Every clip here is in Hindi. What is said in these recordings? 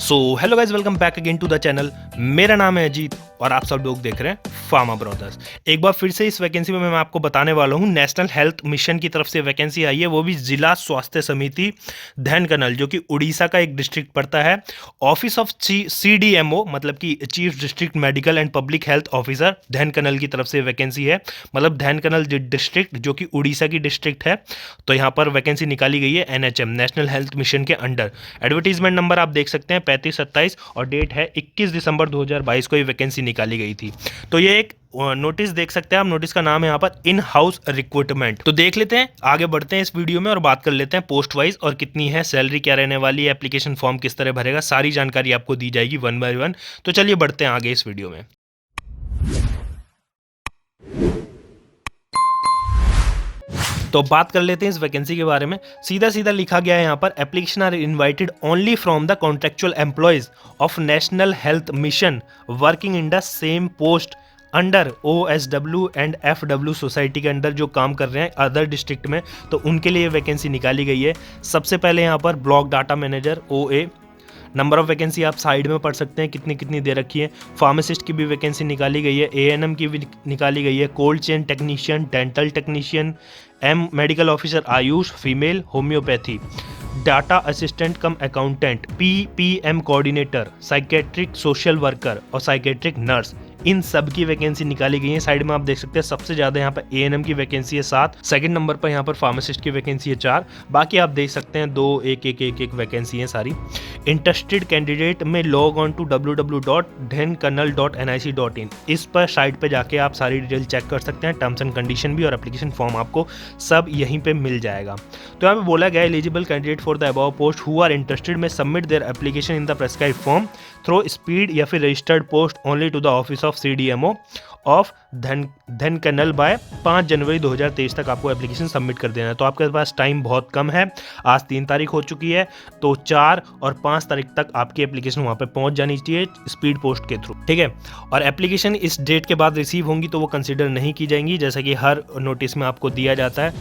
So hello guys, welcome back again to the channel. मेरा नाम है अजीत और आप सब लोग देख रहे हैं फार्मा ब्रदर्स। एक बार फिर से इस वैकेंसी में मैं आपको बताने वाला हूँ, नेशनल हेल्थ मिशन की तरफ से वैकेंसी आई है, वो भी जिला स्वास्थ्य समिति ढेनकनल, जो कि उड़ीसा का एक डिस्ट्रिक्ट पड़ता है। ऑफिस ऑफ CDMO मतलब कि chief district medical and public health officer Dhenkanal की तरफ से वैकेंसी है। मतलब ढेनकनल डिस्ट्रिक्ट जो कि उड़ीसा की डिस्ट्रिक्ट है, तो यहाँ पर वैकेंसी निकाली गई है NHM नेशनल हेल्थ मिशन के अंडर। एडवर्टीजमेंट नंबर आप देख सकते हैं 3527 और डेट है 21 दिसंबर 2022 को ये वैकेंसी निकाली गई थी। तो ये एक नोटिस देख सकते हैं आप, नोटिस का नाम है यहाँ पर इन हाउस रिक्रूटमेंट। तो देख लेते हैं, आगे बढ़ते हैं इस वीडियो में और बात कर लेते हैं पोस्ट वाइज और कितनी है, सैलरी क्या रहने वाली है, एप्लीकेशन फॉर्म किस तरह भरेगा, सारी जानकारी आपको दी जाएगी वन बाय वन। तो चलिए बढ़ते हैं आगे इस वीडियो में। तो बात कर लेते हैं इस वैकेंसी के बारे में। सीधा सीधा लिखा गया है यहाँ पर, application are invited only from the contractual employees of National Health Mission working in the same post under OSW and FW society के अंडर जो काम कर रहे हैं अदर डिस्ट्रिक्ट में, तो उनके लिए वैकेंसी निकाली गई है। सबसे पहले यहाँ पर block data manager OA, number of vacancy आप साइड में पढ़ सकते हैं कितनी कितनी दे रखी है। फार्मासिस्ट की भी वैकेंसी निकाली गई है, ANM की भी निकाली गई है, cold chain technician, dental technician, medical officer Ayush female, homeopathy, data assistant कम accountant, PPM coordinator, psychiatric social worker और साइकेट्रिक नर्स, इन सब की वैकेंसी निकाली गई है। साइड में आप देख सकते हैं सबसे ज़्यादा यहाँ पर ANM की वैकेंसी है 7, सेकंड नंबर पर यहाँ पर फार्मासिस्ट की वैकेंसी है 4, बाकी आप देख सकते हैं 2 एक वैकेंसी है सारी। इंटरेस्टेड कैंडिडेट में लॉग ऑन टू www.dhenkanal.nic.in, इस पर साइट पे जाके आप सारी डिटेल चेक कर सकते हैं, टर्म्स एंड कंडीशन भी और एप्लीकेशन फॉर्म आपको सब यहीं पे मिल जाएगा। तो यहाँ पे बोला गया eligible candidate for the above post who are interested may submit their application in the prescribe form through speed या फिर registered post only to the office of CDMO of Dhenkanal by 5 January 2023 तक आपको एप्लीकेशन सबमिट कर देना है। तो आपके पास टाइम बहुत कम है, आज 3 तारीख हो चुकी है, तो 4 और 5 तारीख तक आपकी एप्लीकेशन वहाँ पे पहुँच जानी चाहिए स्पीड पोस्ट के थ्रू, ठीक है। और एप्लीकेशन इस डेट के बाद रिसीव होंगी तो वो कंसिडर नहीं की जाएंगी, जैसा कि हर नोटिस में आपको दिया जाता है।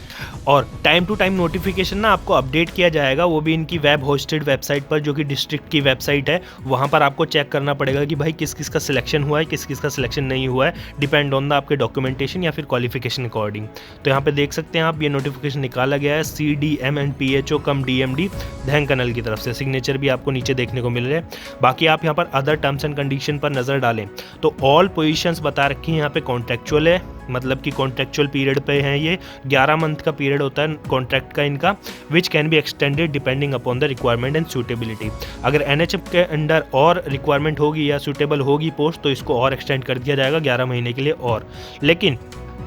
और टाइम टू टाइम नोटिफिकेशन ना आपको अपडेट किया जाएगा, वो भी इनकी वेब होस्टेड वेबसाइट पर, जो कि डिस्ट्रिक्ट की वेबसाइट है। वहाँ पर आपको चेक करना पड़ेगा कि भाई किस किस का सिलेक्शन हुआ है, किस किस का सिलेक्शन नहीं हुआ है, डिपेंड ऑन द आपके डॉक्यूमेंटेशन या फिर क्वालिफिकेशन अकॉर्डिंग। तो यहाँ पे देख सकते हैं आप, ये नोटिफिकेशन निकाला गया है CDM and PHO come DMD ढेनकनल की तरफ से, सिग्नेचर भी आपको नीचे देखने को मिल रहे हैं। बाकी आप यहाँ पर अदर टर्म्स एंड कंडीशन पर नज़र डालें तो ऑल पोजीशंस बता रखी हैं यहाँ पे कॉन्ट्रेक्चुअल है, मतलब कि कॉन्ट्रेक्चुअल पीरियड पे हैं ये, 11 मंथ का पीरियड होता है कॉन्ट्रैक्ट का इनका, which can be extended depending upon the requirement and suitability. अगर NHM के अंडर और रिक्वायरमेंट होगी या सूटेबल होगी पोस्ट तो इसको और एक्सटेंड कर दिया जाएगा 11 महीने के लिए और। लेकिन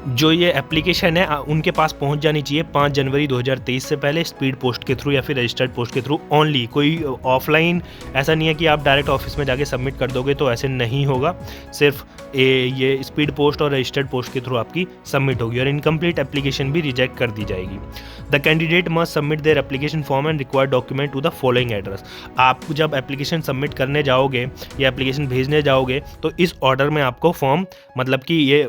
जो ये एप्लीकेशन है उनके पास पहुंच जानी चाहिए 5 जनवरी 2023 से पहले, स्पीड पोस्ट के थ्रू या फिर रजिस्टर्ड पोस्ट के थ्रू ओनली। कोई ऑफलाइन ऐसा नहीं है कि आप डायरेक्ट ऑफिस में जाके सबमिट कर दोगे, तो ऐसे नहीं होगा, सिर्फ ये स्पीड पोस्ट और रजिस्टर्ड पोस्ट के थ्रू आपकी सबमिट होगी और इनकम्प्लीट एप्लीकेशन भी रिजेक्ट कर दी जाएगी। The candidate must submit their application form and required document to the following address. आप जब एप्लीकेशन सबमिट करने जाओगे या एप्लीकेशन भेजने जाओगे तो इस ऑर्डर में आपको फॉर्म, मतलब कि ये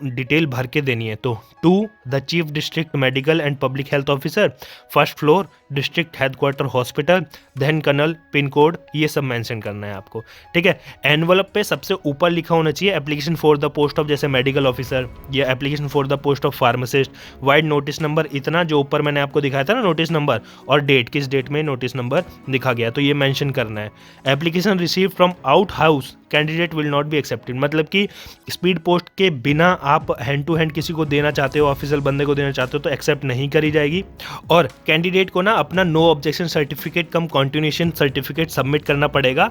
डिटेल भर के देनी है। तो to the chief district medical and public health officer, first floor, district headquarter hospital, Dhenkanal, pin code, ये सब मेंशन करना है आपको, ठीक है। एनवलप पे सबसे ऊपर लिखा होना चाहिए application for the post of, जैसे मेडिकल ऑफिसर या application for the post of pharmacist, wide notice number इतना, जो ऊपर मैंने आपको दिखाया था ना नोटिस नंबर, और डेट, किस डेट में नोटिस नंबर लिखा गया, तो ये मेंशन करना है। Application receive from out house candidate will not be accepted, मतलब कि स्पीड पोस्ट के बिना आप हैंड टू हैंड किसी को देना चाहते हो, ऑफिशियल बंदे को देना चाहते हो, तो एक्सेप्ट नहीं करी जाएगी। और कैंडिडेट को ना अपना नो ऑब्जेक्शन सर्टिफिकेट कम कॉन्टिन्यूएशन सर्टिफिकेट सबमिट करना पड़ेगा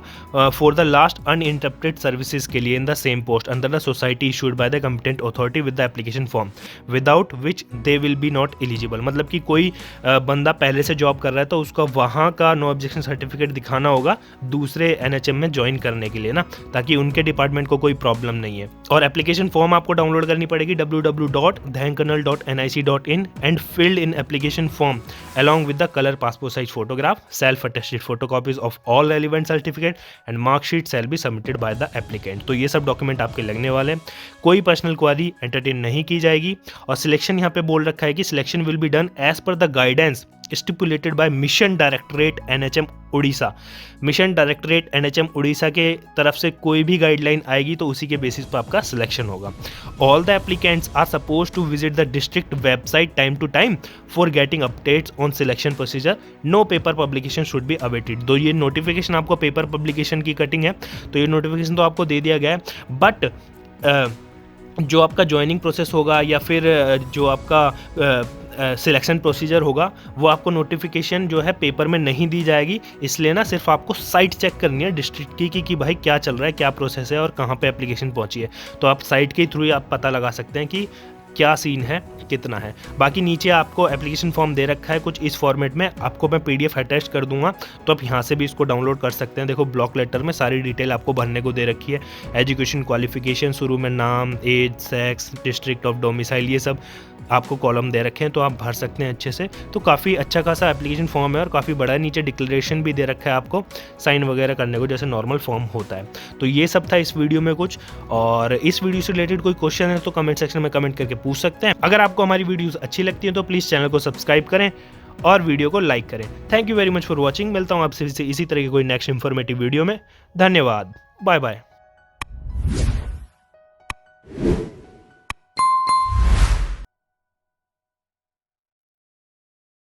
for the last uninterrupted services के लिए इन the same post under the society issued by the competent authority with the application form without which they will be not eligible. मतलब कि कोई बंदा पहले से जॉब कर रहा है तो उसका वहाँ का नो ऑब्जेक्शन सर्टिफिकेट दिखाना होगा दूसरे NHM में ज्वाइन करने के लिए ना, ताकि उनके डिपार्टमेंट को कोई प्रॉब्लम नहीं है। और एप्लीकेशन फॉर्म आपको डाउनलोड करनी पड़ेगी www.dhenkanal.nic.in and filled in application form along with the color passport size photograph, self attested photocopies of all relevant certificate and mark sheet shall be submitted by the applicant। तो ये सब डॉक्यूमेंट आपके लगने वाले हैं, कोई पर्सनल क्वारी एंटरटेन नहीं की जाएगी। और सिलेक्शन यहाँ पे बोल रखा है कि selection will be done as per the guidance stipulated by Mission Directorate NHM Orissa. Mission Directorate NHM Orissa के तरफ से कोई भी गाइडलाइन आएगी तो उसी के बेसिस पर आपका सिलेक्शन होगा। All the applicants are suppose to visit the district website time to time for getting updates on selection procedure. No paper publication should be awaited. तो ये नोटिफिकेशन आपको पेपर पब्लिकेशन की कटिंग है, तो ये नोटिफिकेशन तो आपको दे दिया गया है, बट जो आपका ज्वाइनिंग प्रोसेस होगा या फिर जो आपका सिलेक्शन प्रोसीजर होगा वो आपको नोटिफिकेशन जो है पेपर में नहीं दी जाएगी। इसलिए ना सिर्फ आपको साइट चेक करनी है डिस्ट्रिक्ट की कि भाई क्या चल रहा है, क्या प्रोसेस है और कहाँ पे एप्लीकेशन पहुँची है। तो आप साइट के थ्रू ही आप पता लगा सकते हैं कि क्या सीन है, कितना है। बाकी नीचे आपको एप्लीकेशन फॉर्म दे रखा है कुछ इस फॉर्मेट में, आपको मैं PDF अटैच कर दूंगा, तो आप यहाँ से भी इसको डाउनलोड कर सकते हैं। देखो ब्लॉक लेटर में सारी डिटेल आपको भरने को दे रखी है। एजुकेशन क्वालिफिकेशन, शुरू में नाम, age, sex, district of domicile, ये सब आपको कॉलम दे रखे हैं, तो आप भर सकते हैं अच्छे से। तो काफ़ी अच्छा खासा एप्लीकेशन फॉर्म है और काफ़ी बड़ा है। नीचे डिक्लेरेशन भी दे रखा है आपको साइन वगैरह करने को, जैसे नॉर्मल फॉर्म होता है। तो ये सब था इस वीडियो में कुछ, और इस वीडियो से रिलेटेड कोई क्वेश्चन है तो कमेंट सेक्शन में कमेंट करके पूछ सकते हैं। अगर आपको हमारी वीडियोस अच्छी लगती हैं तो प्लीज़ चैनल को सब्सक्राइब करें और वीडियो को लाइक करें। Thank you very much for watching. मिलता हूँ आपसे इसी तरह की कोई नेक्स्ट इन्फॉर्मेटिव वीडियो में। धन्यवाद, बाय बाय।